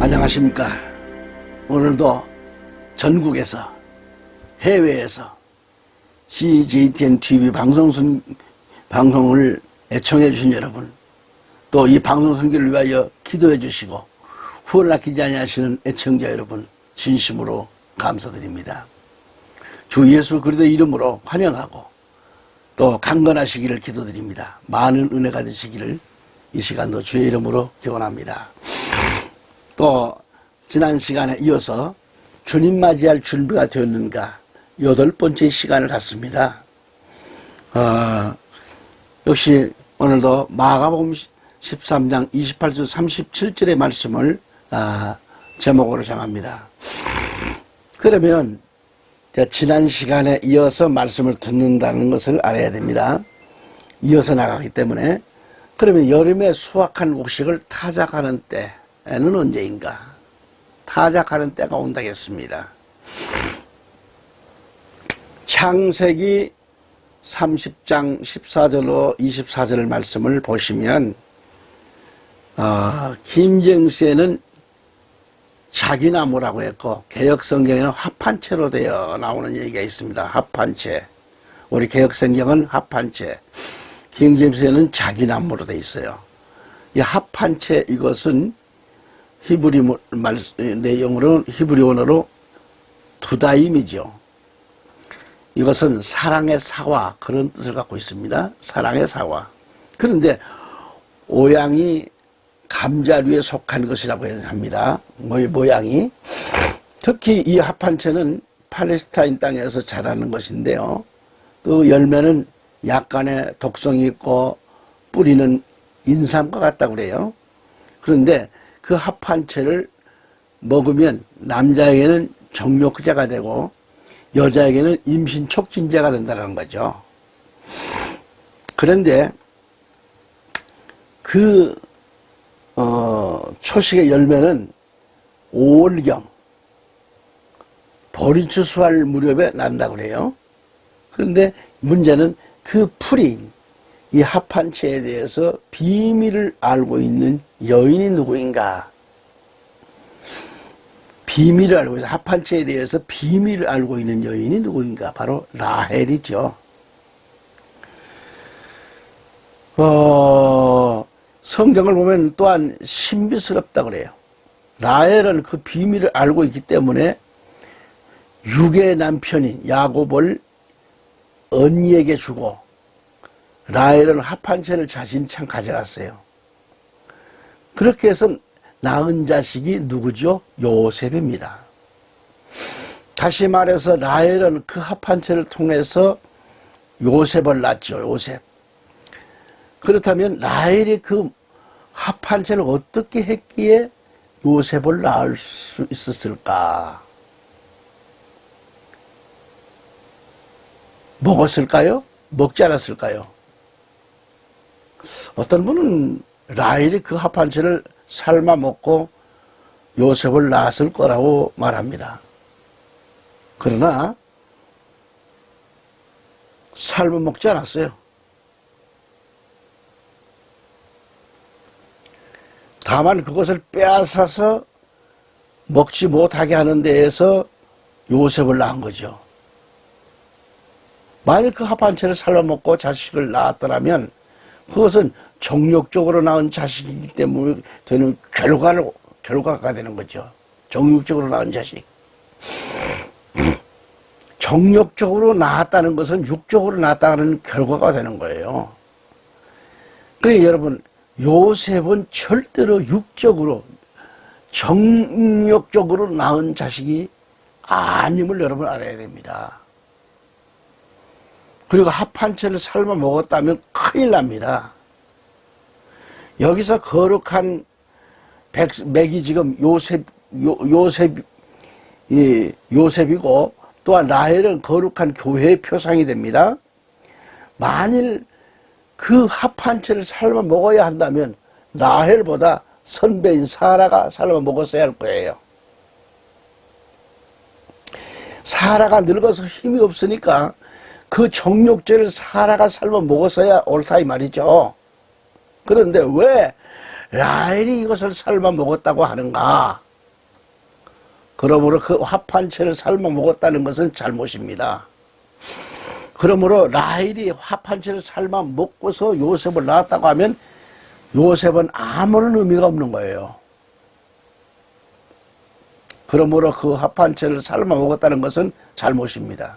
안녕하십니까. 오늘도 전국에서 해외에서 CJTN-TV 방송을 애청해 주신 여러분, 또 이 방송 선교를 위하여 기도해 주시고 후원을 아끼지 아니하시는 애청자 여러분, 진심으로 감사드립니다. 주 예수 그리스도 이름으로 환영하고 또 강건하시기를 기도드립니다. 많은 은혜가 되시기를 이 시간도 주의 이름으로 기원합니다. 또 지난 시간에 이어서 주님 맞이할 준비가 되었는가 8번째 시간을 갖습니다. 역시 오늘도 마가복음 13장 28절 37절의 말씀을 제목으로 정합니다. 그러면 지난 시간에 이어서 말씀을 듣는다는 것을 알아야 됩니다. 이어서 나가기 때문에. 그러면 여름에 수확한 곡식을 타작하는 때는 언제인가? 타작하는 때가 온다겠습니다. 창세기 30장 14절로 24절 말씀을 보시면 김정수에는 자기나무라고 했고 개혁성경에는 합판체로 되어 나오는 얘기가 있습니다. 합판체. 우리 개혁성경은 합판체, 킹제임스에는 자기나무로 되어 있어요. 이 합판체, 이것은 히브리 내용으로는 히브리 원어로 두다임이죠. 이것은 사랑의 사과, 그런 뜻을 갖고 있습니다. 사랑의 사과. 그런데 모양이 감자류에 속한 것이라고 합니다. 모양이. 특히 이 합판체는 팔레스타인 땅에서 자라는 것인데요. 또 열매는 약간의 독성이 있고 뿌리는 인삼과 같다고 그래요. 그런데 그 합판체를 먹으면 남자에게는 정욕자가 되고 여자에게는 임신 촉진제가 된다는 거죠. 그런데 그 초식의 열매는 5월경 벌이 추수할 무렵에 난다고 그래요. 그런데 문제는 그 풀이, 이 합판체에 대해서 비밀을 알고 있는 여인이 누구인가? 비밀을 알고 있어. 합판체에 대해서 비밀을 알고 있는 여인이 누구인가? 바로 라헬이죠. 성경을 보면 또한 신비스럽다고 그래요. 라헬은 그 비밀을 알고 있기 때문에 육의 남편인 야곱을 언니에게 주고 라헬은 합판체를 자신이 참 가져갔어요. 그렇게 해서 낳은 자식이 누구죠? 요셉입니다. 다시 말해서 라헬은 그 합판체를 통해서 요셉을 낳죠. 요셉. 그렇다면 라헬이 그 합판체를 어떻게 했기에 요셉을 낳을 수 있었을까? 먹었을까요? 먹지 않았을까요? 어떤 분은 라헬이 그 합판체를 삶아 먹고 요셉을 낳았을 거라고 말합니다. 그러나 삶아 먹지 않았어요. 다만 그것을 빼앗아서 먹지 못하게 하는 데에서 요셉을 낳은 거죠. 만일 그 합판체를 삶아 먹고 자식을 낳았더라면 그것은 정욕적으로 낳은 자식이기 때문에 되는 결과가 되는 거죠. 정욕적으로 낳은 자식. 정욕적으로 낳았다는 것은 육적으로 낳았다는 결과가 되는 거예요. 그러니까 여러분, 요셉은 절대로 육적으로 정욕적으로 낳은 자식이 아님을 여러분 알아야 됩니다. 그리고 합판체를 삶아 먹었다면 큰일 납니다. 여기서 거룩한 맥이 지금 요셉이고 또한 라헬은 거룩한 교회의 표상이 됩니다. 만일 그 합판체를 삶아 먹어야 한다면 라헬보다 선배인 사라가 삶아 먹었어야 할 거예요. 사라가 늙어서 힘이 없으니까 그 정욕제를 사라가 삶아 먹었어야 옳다 이 말이죠. 그런데 왜 라헬이 이것을 삶아 먹었다고 하는가? 그러므로 그 합한채를 삶아 먹었다는 것은 잘못입니다. 그러므로 라헬이 합한채를 삶아 먹고서 요셉을 낳았다고 하면 요셉은 아무런 의미가 없는 거예요. 그러므로 그 합한채를 삶아 먹었다는 것은 잘못입니다.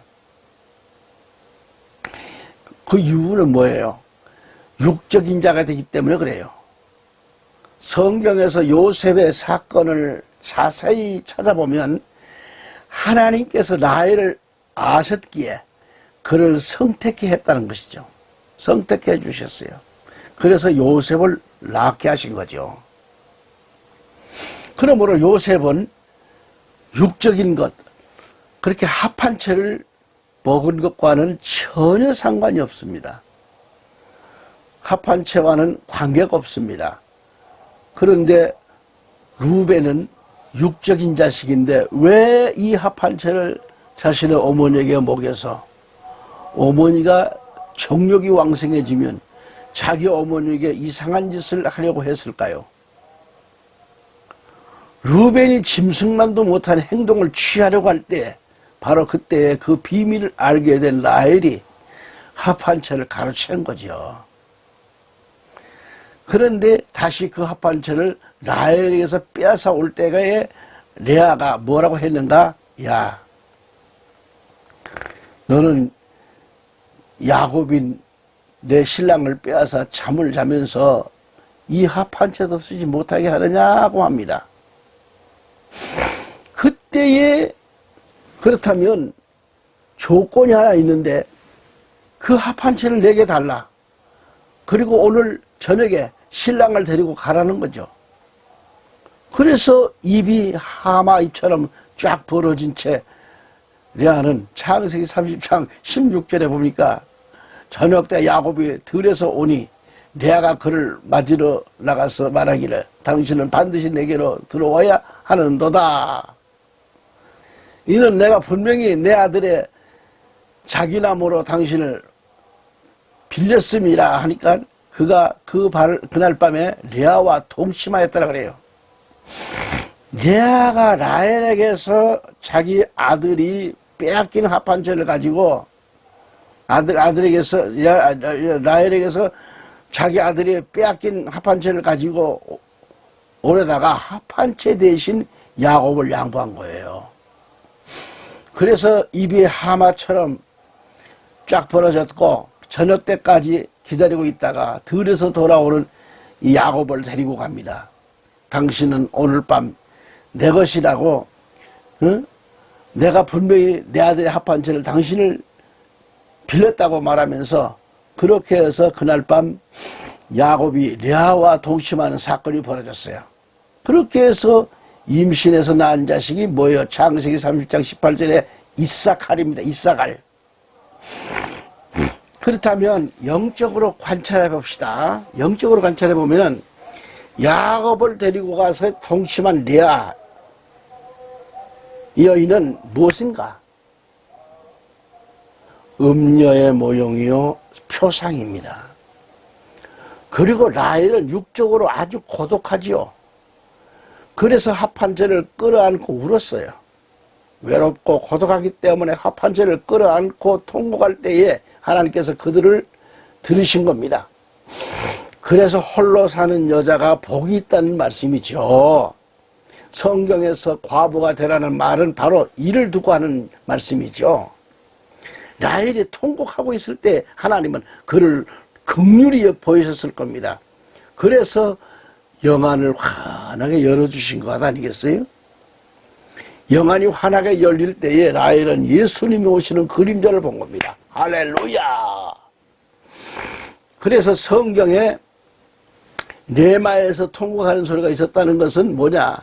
그 이유는 뭐예요? 육적인 자가 되기 때문에 그래요. 성경에서 요셉의 사건을 자세히 찾아보면 하나님께서 라헬을 아셨기에 그를 선택해 했다는 것이죠. 선택해 주셨어요. 그래서 요셉을 낳게 하신 거죠. 그러므로 요셉은 육적인 것, 그렇게 합한 채를 먹은 것과는 전혀 상관이 없습니다. 합한 채와는 관계가 없습니다. 그런데 루벤은 육적인 자식인데 왜 이 합한 채를 자신의 어머니에게 먹여서 어머니가 정욕이 왕성해지면 자기 어머니에게 이상한 짓을 하려고 했을까요? 루벤이 짐승만도 못한 행동을 취하려고 할 때 바로 그때 그 비밀을 알게 된 라헬이 합한 채를 가로챈 거죠. 그런데 다시 그 합한 채를 라헬에게서 빼앗아 올 때에 레아가 뭐라고 했는가? 야, 너는 야곱인 내 신랑을 빼앗아 잠을 자면서 이 합한 채도 쓰지 못하게 하느냐고 합니다. 그때에 그렇다면 조건이 하나 있는데 그 합한 채를 내게 달라. 그리고 오늘 저녁에 신랑을 데리고 가라는 거죠. 그래서 입이 하마 입처럼 쫙 벌어진 채 레아는 창세기 30장 16절에 보니까 저녁 때 야곱이 들에서 오니 레아가 그를 맞으러 나가서 말하기를 당신은 반드시 내게로 들어와야 하는도다. 이는 내가 분명히 내 아들의 자기나무로 당신을 빌렸음이라 하니까 그가 그날 밤에 레아와 동침하였다라 그래요. 레아가 라헬에게서 자기 아들이 빼앗긴 합한채를 가지고 라헬에게서 자기 아들이 빼앗긴 합한채를 가지고 오려다가 합한채 대신 야곱을 양보한 거예요. 그래서 입이 하마처럼 쫙 벌어졌고 저녁 때까지 기다리고 있다가 들에서 돌아오는 이 야곱을 데리고 갑니다. 당신은 오늘 밤 내 것이라고, 응? 내가 분명히 내 아들의 합한채를 당신을 빌렸다고 말하면서 그렇게 해서 그날 밤 야곱이 레아와 동침하는 사건이 벌어졌어요. 그렇게 해서 임신해서 낳은 자식이 뭐예요? 창세기 30장 18절에 이사갈입니다. 이사갈. 그렇다면 영적으로 관찰해 봅시다. 영적으로 관찰해 보면은 야곱을 데리고 가서 동침한 레아 이 여인은 무엇인가? 음녀의 모형이요 표상입니다. 그리고 라헬은 육적으로 아주 고독하지요. 그래서 합한채를 끌어안고 울었어요. 외롭고 고독하기 때문에 합한채를 끌어안고 통곡할 때에 하나님께서 그들을 들으신 겁니다. 그래서 홀로 사는 여자가 복이 있다는 말씀이죠. 성경에서 과부가 되라는 말은 바로 이를 두고 하는 말씀이죠. 라헬이 통곡하고 있을 때 하나님은 그를 긍휼히 보이셨을 겁니다. 그래서 영안을 환하게 열어주신 것 아니겠어요? 영안이 환하게 열릴 때에 라헬은 예수님이 오시는 그림자를 본 겁니다. 할렐루야! 그래서 성경에 네마에서 통곡하는 소리가 있었다는 것은 뭐냐?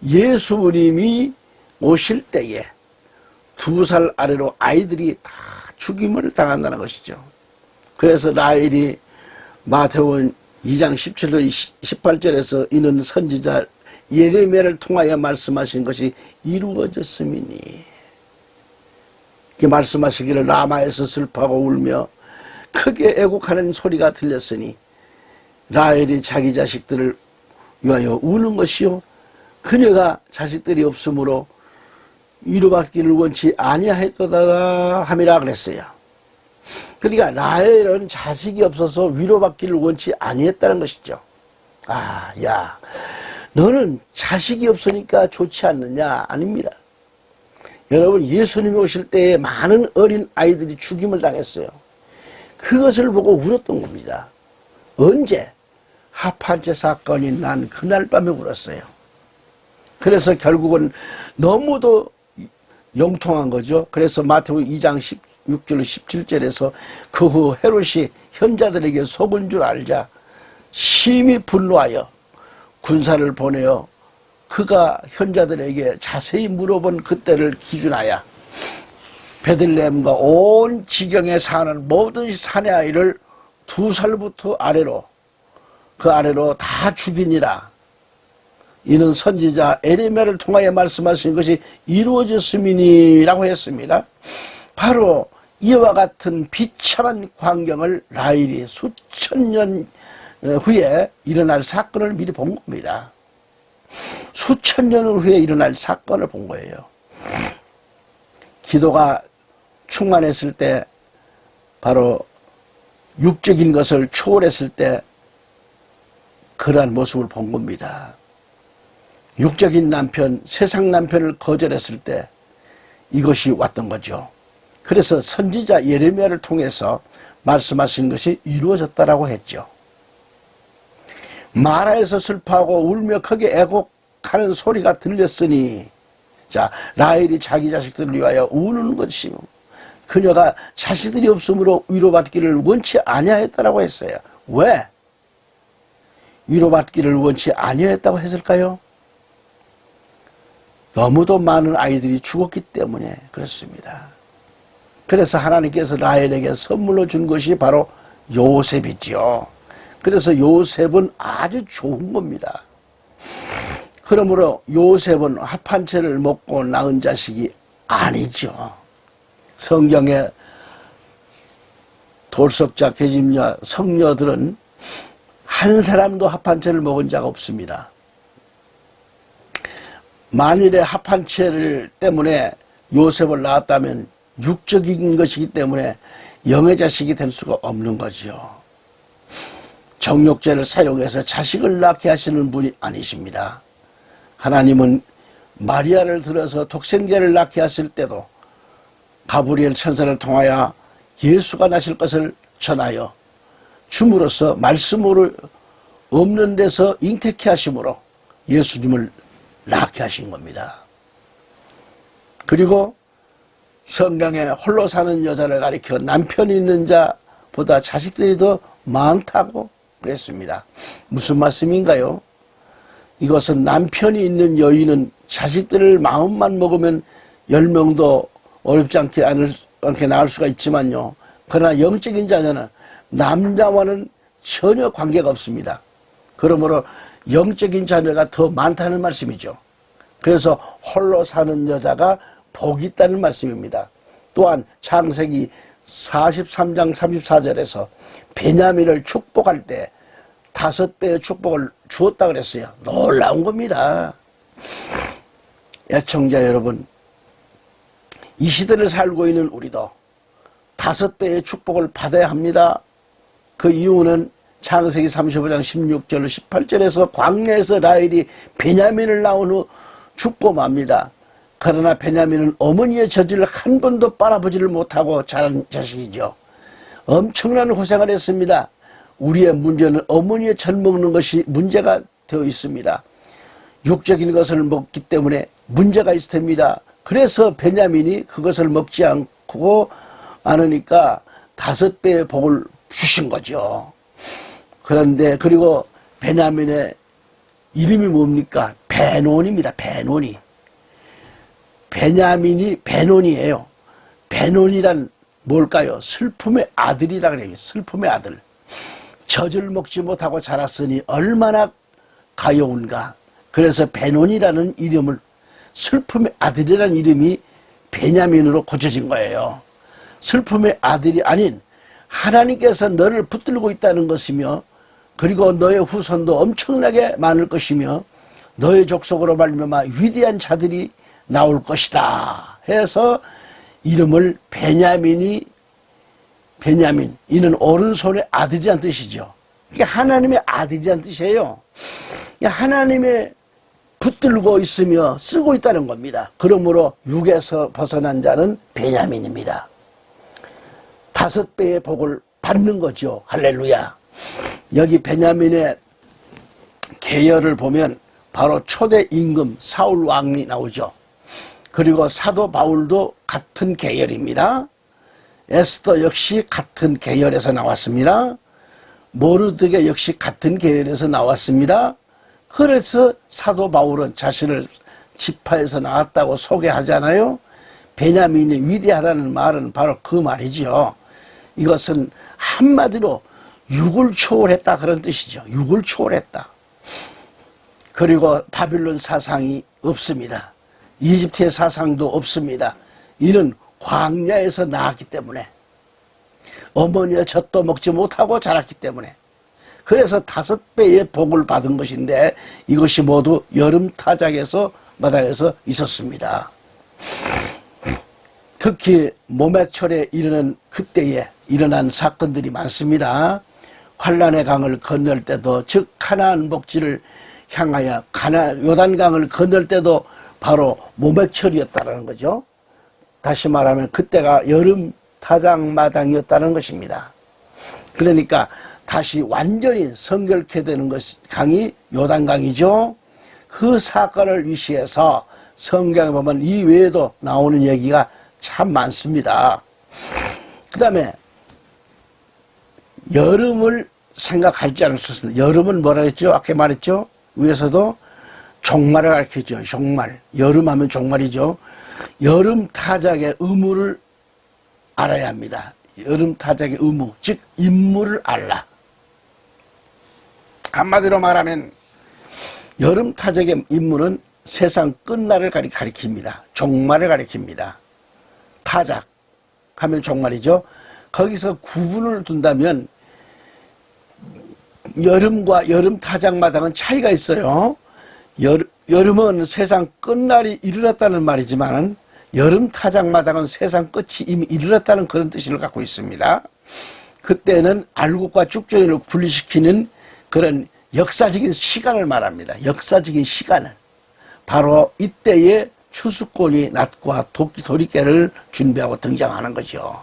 예수님이 오실 때에 2살 아래로 아이들이 다 죽임을 당한다는 것이죠. 그래서 라헬이 마태복음 2장 17절 18절에서 이는 선지자 예레미야를 통하여 말씀하신 것이 이루어졌음이니 이렇게 말씀하시기를 라마에서 슬퍼하고 울며 크게 애곡하는 소리가 들렸으니 라헬이 자기 자식들을 위하여 우는 것이요 그녀가 자식들이 없으므로 위로받기를 원치 아니하였도다 함이라 그랬어요. 그러니까 라헬은 자식이 없어서 위로받기를 원치 아니했다는 것이죠. 아, 야, 너는 자식이 없으니까 좋지 않느냐? 아닙니다. 여러분, 예수님이 오실 때에 많은 어린 아이들이 죽임을 당했어요. 그것을 보고 울었던 겁니다. 언제? 합한채 사건이 난 그날 밤에 울었어요. 그래서 결국은 너무도 영통한 거죠. 그래서 마태복음 2장 16절 17절에서 그 후 헤롯이 현자들에게 속은 줄 알자 심히 분노하여 군사를 보내어 그가 현자들에게 자세히 물어본 그때를 기준하여 베들레헴과 온 지경에 사는 모든 사내 아이를 2살부터 아래로 그 아래로 다 죽이니라. 이는 선지자 에레미야를 통하여 말씀하신 것이 이루어졌음이니라고 했습니다. 바로 이와 같은 비참한 광경을 라헬이 수천 년 후에 일어날 사건을 미리 본 겁니다. 수천 년 후에 일어날 사건을 본 거예요. 기도가 충만했을 때, 바로 육적인 것을 초월했을 때 그러한 모습을 본 겁니다. 육적인 남편, 세상 남편을 거절했을 때 이것이 왔던 거죠. 그래서 선지자 예레미야를 통해서 말씀하신 것이 이루어졌다라고 했죠. 마라에서 슬퍼하고 울며 크게 애곡하는 소리가 들렸으니, 자, 라헬이 자기 자식들을 위하여 우는 것이요, 그녀가 자식들이 없으므로 위로받기를 원치 아니하였다라고 했어요. 왜? 위로받기를 원치 아니하였다고 했을까요? 너무도 많은 아이들이 죽었기 때문에 그렇습니다. 그래서 하나님께서 라헬에게 선물로 준 것이 바로 요셉이죠. 그래서 요셉은 아주 좋은 겁니다. 그러므로 요셉은 합한채를 먹고 낳은 자식이 아니죠. 성경의 돌석자, 계집녀, 성녀들은 한 사람도 합한채를 먹은 자가 없습니다. 만일에 합한채를 때문에 요셉을 낳았다면 육적인 것이기 때문에 영의 자식이 될 수가 없는 거죠. 정욕제를 사용해서 자식을 낳게 하시는 분이 아니십니다. 하나님은 마리아를 들어서 독생자를 낳게 하실 때도 가브리엘 천사를 통하여 예수가 나실 것을 전하여 줌으로써 말씀으로 없는 데서 잉태케 하심으로 예수님을 낳게 하신 겁니다. 그리고 성경에 홀로 사는 여자를 가리켜 남편이 있는 자보다 자식들이 더 많다고 그랬습니다. 무슨 말씀인가요? 이것은 남편이 있는 여인은 자식들을 마음만 먹으면 10명도 어렵지 않게 낳을 수가 있지만요. 그러나 영적인 자녀는 남자와는 전혀 관계가 없습니다. 그러므로 영적인 자녀가 더 많다는 말씀이죠. 그래서 홀로 사는 여자가 복이 있다는 말씀입니다. 또한 창세기 43장 34절에서 베냐민을 축복할 때 5배의 축복을 주었다 그랬어요. 놀라운 겁니다. 애청자 여러분, 이 시대를 살고 있는 우리도 5배의 축복을 받아야 합니다. 그 이유는 창세기 35장 16절 18절에서 광야에서 라헬이 베냐민을 낳은 후 죽고 맙니다. 그러나 베냐민은 어머니의 젖을 한 번도 빨아보지를 못하고 자란 자식이죠. 엄청난 고생을 했습니다. 우리의 문제는 어머니의 젖 먹는 것이 문제가 되어 있습니다. 육적인 것을 먹기 때문에 문제가 있을 텐입니다. 그래서 베냐민이 그것을 먹지 않으니까 5배의 복을 주신 거죠. 그런데 그리고 베냐민의 이름이 뭡니까? 베논입니다. 베논이. 베냐민이 베논이에요. 베논이란 뭘까요? 슬픔의 아들이라 그래요. 슬픔의 아들. 젖을 먹지 못하고 자랐으니 얼마나 가여운가. 그래서 베논이라는 이름을, 슬픔의 아들이라는 이름이 베냐민으로 고쳐진 거예요. 슬픔의 아들이 아닌 하나님께서 너를 붙들고 있다는 것이며, 그리고 너의 후손도 엄청나게 많을 것이며, 너의 족속으로 말미암아 위대한 자들이 나올 것이다 해서 이름을 베냐민, 이는 오른손의 아들이란 뜻이죠. 이게 하나님의 아들이란 뜻이에요. 하나님의 붙들고 있으며 쓰고 있다는 겁니다. 그러므로 육에서 벗어난 자는 베냐민입니다. 5배의 복을 받는 거죠. 할렐루야. 여기 베냐민의 계열을 보면 바로 초대 임금 사울 왕이 나오죠. 그리고 사도 바울도 같은 계열입니다. 에스더 역시 같은 계열에서 나왔습니다. 모르드게 역시 같은 계열에서 나왔습니다. 그래서 사도 바울은 자신을 지파에서 나왔다고 소개하잖아요. 베냐민이 위대하다는 말은 바로 그 말이죠. 이것은 한마디로 육을 초월했다 그런 뜻이죠. 육을 초월했다. 그리고 바빌론 사상이 없습니다. 이집트의 사상도 없습니다. 이는 광야에서 나왔기 때문에, 어머니의 젖도 먹지 못하고 자랐기 때문에, 그래서 5배의 복을 받은 것인데 이것이 모두 여름 타작에서 마당에서 있었습니다. 특히 모매철에 이르는 그때에 일어난 사건들이 많습니다. 환란의 강을 건널 때도, 즉 가나안 복지를 향하여 요단강을 건널 때도 바로 모매철이었다는 거죠. 다시 말하면 그때가 여름 타작마당이었다는 것입니다. 그러니까 다시 완전히 성결케 되는 강이 요단강이죠. 그 사건을 위시해서 성경에 보면 이 외에도 나오는 얘기가 참 많습니다. 그 다음에 여름을 생각하지 않을 수 있습니다. 여름은 뭐라 했죠? 아까 말했죠? 위에서도 종말을 가르치죠. 종말. 여름하면 종말이죠. 여름 타작의 의무를 알아야 합니다. 여름 타작의 의무, 즉 임무를 알라. 한마디로 말하면 여름 타작의 임무는 세상 끝날을 가리킵니다. 종말을 가리킵니다. 타작 하면 종말이죠. 거기서 구분을 둔다면 여름과 여름 타작마당은 차이가 있어요. 여름은 세상 끝날이 이르렀다는 말이지만 여름 타작마당은 세상 끝이 이미 이르렀다는 그런 뜻을 갖고 있습니다. 그때는 알곡과 쭉정이를 분리시키는 그런 역사적인 시간을 말합니다. 역사적인 시간은 바로 이때에 추수꾼이 낫과 도리깨를 준비하고 등장하는 거죠.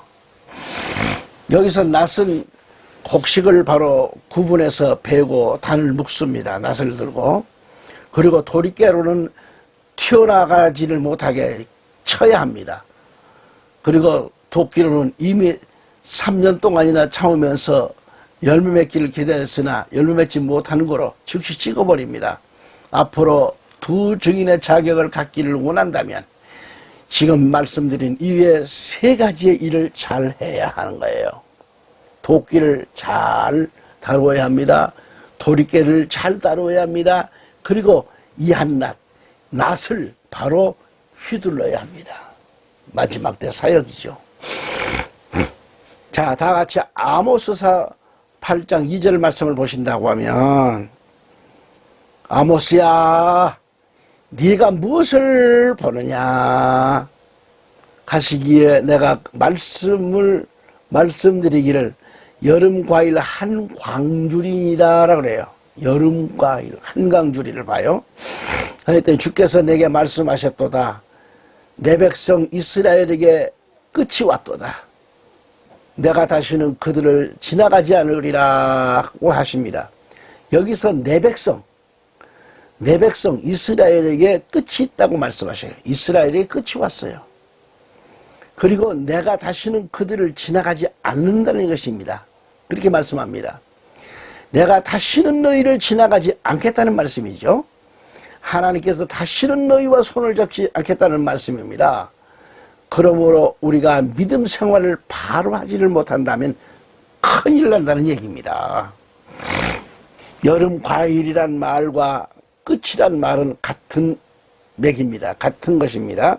여기서 낫은 곡식을 바로 구분해서 베고 단을 묶습니다. 낫을 들고. 그리고 도리깨로는 튀어나가지를 못하게 쳐야 합니다. 그리고 도끼로는 이미 3년 동안이나 참으면서 열매 맺기를 기대했으나 열매 맺지 못하는 거로 즉시 찍어버립니다. 앞으로 두 증인의 자격을 갖기를 원한다면 지금 말씀드린 이외에 3가지의 일을 잘 해야 하는 거예요. 도끼를 잘 다루어야 합니다. 도리깨를 잘 다루어야 합니다. 그리고 이 한낱, 낫을 바로 휘둘러야 합니다. 마지막 때 사역이죠. 자, 다 같이 아모스서 8장 2절 말씀을 보신다고 하면, 아모스야, 네가 무엇을 보느냐 하시기에 내가 말씀드리기를 여름과일 한 광주리이다 그래요. 여름과일 한 광주리를 봐요. 그랬더니 주께서 내게 말씀하셨도다. 내 백성 이스라엘에게 끝이 왔도다. 내가 다시는 그들을 지나가지 않으리라고 하십니다. 여기서 내 백성 이스라엘에게 끝이 있다고 말씀하셔요. 이스라엘에게 끝이 왔어요. 그리고 내가 다시는 그들을 지나가지 않는다는 것입니다. 그렇게 말씀합니다. 내가 다시는 너희를 지나가지 않겠다는 말씀이죠. 하나님께서 다시는 너희와 손을 잡지 않겠다는 말씀입니다. 그러므로 우리가 믿음 생활을 바로 하지를 못한다면 큰일 난다는 얘기입니다. 여름 과일이란 말과 끝이란 말은 같은 맥입니다. 같은 것입니다.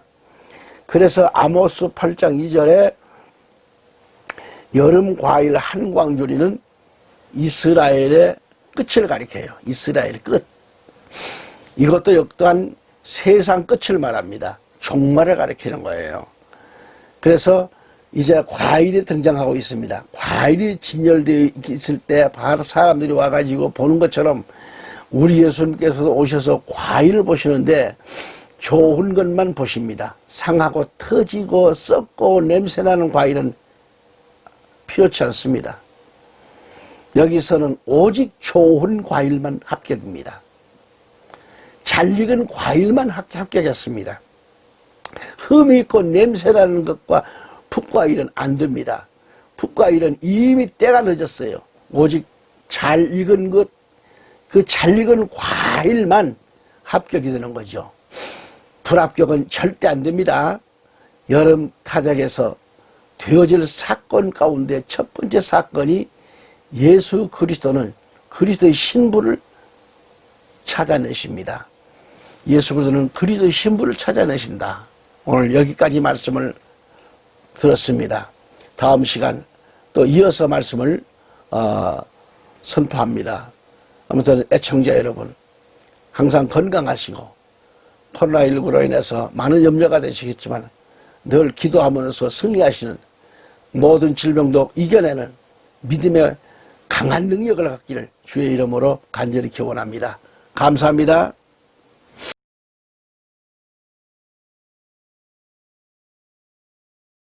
그래서 아모스 8장 2절에 여름 과일 한 광주리는 이스라엘의 끝을 가리켜요. 이스라엘의 끝. 이것도 역도한 세상 끝을 말합니다. 종말을 가리키는 거예요. 그래서 이제 과일이 등장하고 있습니다. 과일이 진열되어 있을 때 바로 사람들이 와가지고 보는 것처럼 우리 예수님께서도 오셔서 과일을 보시는데 좋은 것만 보십니다. 상하고 터지고 썩고 냄새나는 과일은 필요치 않습니다. 여기서는 오직 좋은 과일만 합격입니다. 잘 익은 과일만 합격했습니다. 흠이 있고 냄새나는 것과 풋과일은 안 됩니다. 풋과일은 이미 때가 늦었어요. 오직 잘 익은 것, 그 잘 익은 과일만 합격이 되는 거죠. 불합격은 절대 안 됩니다. 여름 타작에서 되어질 사건 가운데 첫 번째 사건이 예수 그리스도는 그리스도의 신부를 찾아내십니다. 예수 그리스도는 그리스도의 신부를 찾아내신다. 오늘 여기까지 말씀을 들었습니다. 다음 시간 또 이어서 말씀을 선포합니다. 아무튼 애청자 여러분 항상 건강하시고 코로나19로 인해서 많은 염려가 되시겠지만 늘 기도하면서 승리하시는 모든 질병도 이겨내는 믿음의 강한 능력을 갖기를 주의 이름으로 간절히 기원합니다. 감사합니다.